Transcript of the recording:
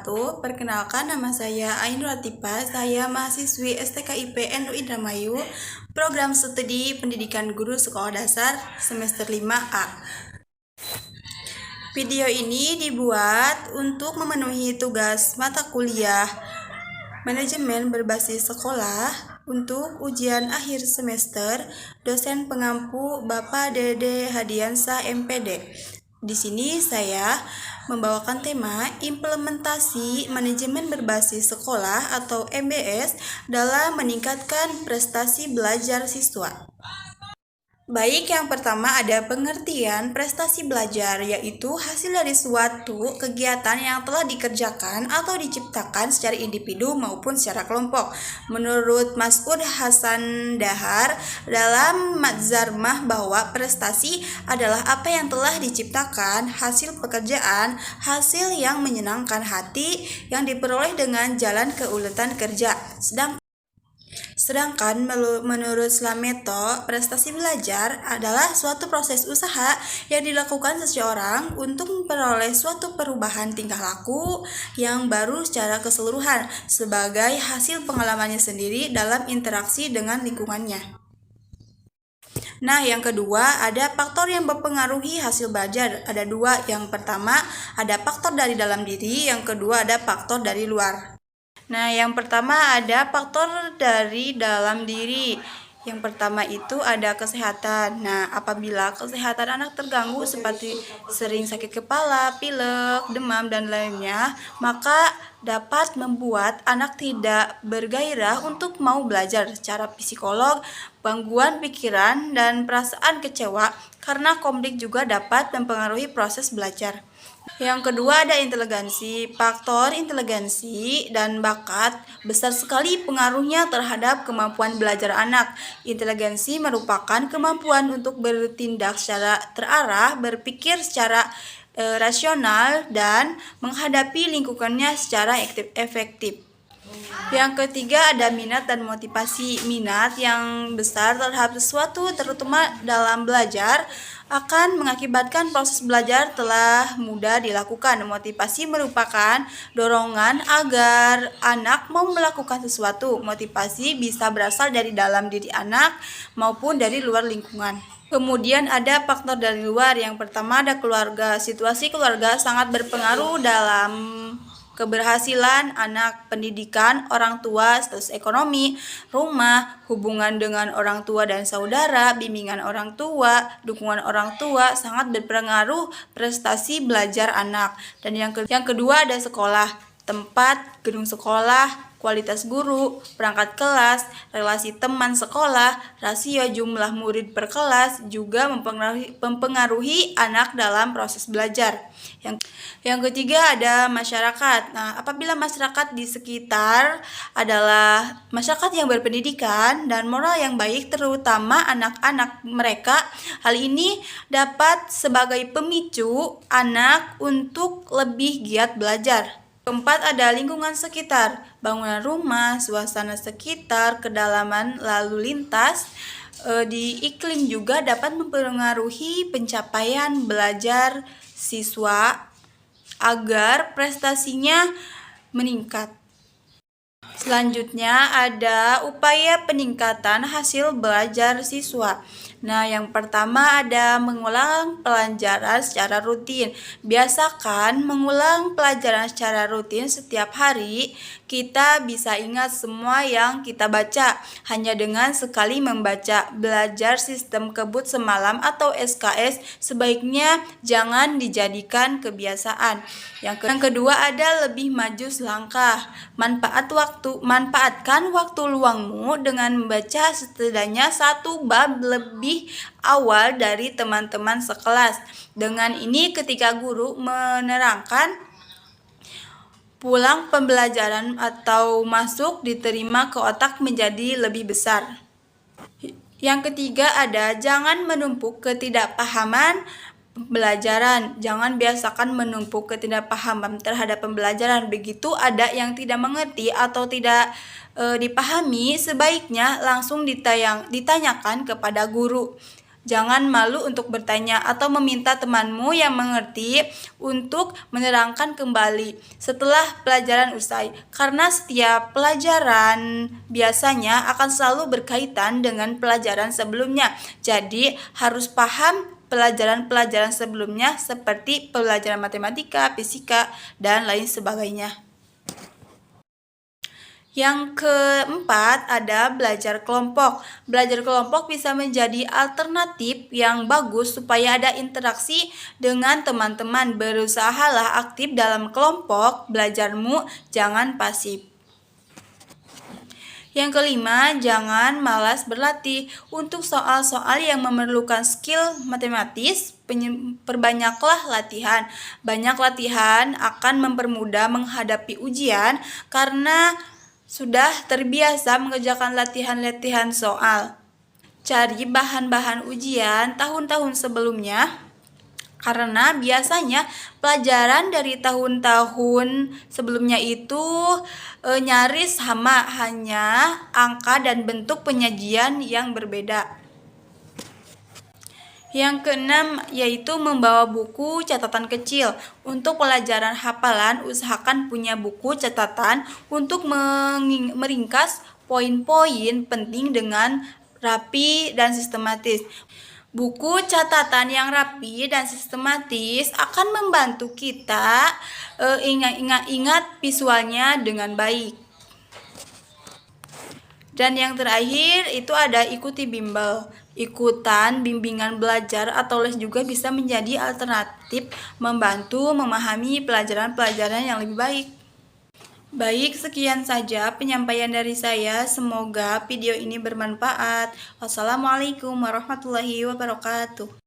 wabarakatuh. Perkenalkan, nama saya Ainur Atipa. Saya mahasiswi STKIP NU Indramayu, program studi pendidikan guru sekolah dasar semester 5A. Video ini dibuat untuk memenuhi tugas mata kuliah manajemen berbasis sekolah untuk ujian akhir semester. Dosen pengampu Bapak Dede Hadiansah MPD. Di sini saya membawakan tema implementasi manajemen berbasis sekolah atau MBS dalam meningkatkan prestasi belajar siswa. Baik, yang pertama ada pengertian prestasi belajar, yaitu hasil dari suatu kegiatan yang telah dikerjakan atau diciptakan secara individu maupun secara kelompok. Menurut Mas'ud Hasan Dahar dalam Madzarmah bahwa prestasi adalah apa yang telah diciptakan, hasil pekerjaan, hasil yang menyenangkan hati yang diperoleh dengan jalan keuletan kerja. Sedangkan menurut Slameto, prestasi belajar adalah suatu proses usaha yang dilakukan seseorang untuk memperoleh suatu perubahan tingkah laku yang baru secara keseluruhan sebagai hasil pengalamannya sendiri dalam interaksi dengan lingkungannya. Nah, yang kedua ada faktor yang mempengaruhi hasil belajar. Ada dua. Yang pertama ada faktor dari dalam diri, yang kedua ada faktor dari luar. Nah, yang pertama ada faktor dari dalam diri. Yang pertama itu ada kesehatan. Nah, apabila kesehatan anak terganggu seperti sering sakit kepala, pilek, demam, dan lainnya, maka dapat membuat anak tidak bergairah untuk mau belajar. Secara psikolog, gangguan pikiran dan perasaan kecewa karena konflik juga dapat mempengaruhi proses belajar. Yang kedua ada inteligensi. Faktor inteligensi dan bakat besar sekali pengaruhnya terhadap kemampuan belajar anak. Inteligensi merupakan kemampuan untuk bertindak secara terarah, berpikir secara rasional, dan menghadapi lingkungannya secara efektif. Yang ketiga ada minat dan motivasi. Minat yang besar terhadap sesuatu, terutama dalam belajar, akan mengakibatkan proses belajar telah mudah dilakukan. Motivasi merupakan dorongan agar anak mau melakukan sesuatu. Motivasi bisa berasal dari dalam diri anak maupun dari luar lingkungan. Kemudian ada faktor dari luar. Yang pertama ada keluarga. Situasi keluarga sangat berpengaruh dalam keberhasilan anak. Pendidikan orang tua, status ekonomi rumah, hubungan dengan orang tua dan saudara, bimbingan orang tua, dukungan orang tua sangat berpengaruh prestasi belajar anak. Dan yang kedua ada sekolah, tempat, gedung sekolah, kualitas guru, perangkat kelas, relasi teman sekolah, rasio jumlah murid per kelas juga mempengaruhi anak dalam proses belajar. Yang ketiga ada masyarakat. Nah, apabila masyarakat di sekitar adalah masyarakat yang berpendidikan dan moral yang baik, terutama anak-anak mereka, hal ini dapat sebagai pemicu anak untuk lebih giat belajar. Keempat ada lingkungan sekitar, bangunan rumah, suasana sekitar, kedalaman lalu lintas di iklim juga dapat mempengaruhi pencapaian belajar siswa agar prestasinya meningkat. Selanjutnya ada upaya peningkatan hasil belajar siswa. Nah, yang pertama ada mengulang pelajaran secara rutin. Biasakan mengulang pelajaran secara rutin setiap hari. Kita bisa ingat semua yang kita baca hanya dengan sekali membaca. Belajar sistem kebut semalam atau SKS sebaiknya jangan dijadikan kebiasaan. Yang kedua ada lebih maju selangkah. Manfaatkan waktu luangmu dengan membaca setidaknya satu bab lebih awal dari teman-teman sekelas. Dengan ini ketika guru menerangkan, pulang pembelajaran atau masuk diterima ke otak menjadi lebih besar. Yang ketiga ada jangan menumpuk ketidakpahaman pembelajaran. Jangan biasakan menumpuk ketidakpahaman terhadap pembelajaran. Begitu ada yang tidak mengerti atau tidak dipahami, sebaiknya langsung ditanyakan kepada guru. Jangan malu untuk bertanya atau meminta temanmu yang mengerti untuk menerangkan kembali setelah pelajaran usai, karena setiap pelajaran biasanya akan selalu berkaitan dengan pelajaran sebelumnya. Jadi harus paham pelajaran-pelajaran sebelumnya seperti pelajaran matematika, fisika, dan lain sebagainya. Yang keempat ada belajar kelompok. Belajar kelompok bisa menjadi alternatif yang bagus supaya ada interaksi dengan teman-teman. Berusahalah aktif dalam kelompok belajarmu, jangan pasif. Yang kelima, jangan malas berlatih. Untuk soal-soal yang memerlukan skill matematis, perbanyaklah latihan. Banyak latihan akan mempermudah menghadapi ujian karena sudah terbiasa mengerjakan latihan-latihan soal. Cari bahan-bahan ujian tahun-tahun sebelumnya, karena biasanya pelajaran dari tahun-tahun sebelumnya itu nyaris sama, hanya angka dan bentuk penyajian yang berbeda. Yang keenam yaitu membawa buku catatan kecil. Untuk pelajaran hafalan, usahakan punya buku catatan untuk meringkas poin-poin penting dengan rapi dan sistematis. Buku catatan yang rapi dan sistematis akan membantu kita ingat visualnya dengan baik. Dan yang terakhir itu ada ikuti bimbel. Ikutan bimbingan belajar atau les juga bisa menjadi alternatif membantu memahami pelajaran-pelajaran yang lebih baik. Baik, sekian saja penyampaian dari saya. Semoga video ini bermanfaat. Wassalamualaikum warahmatullahi wabarakatuh.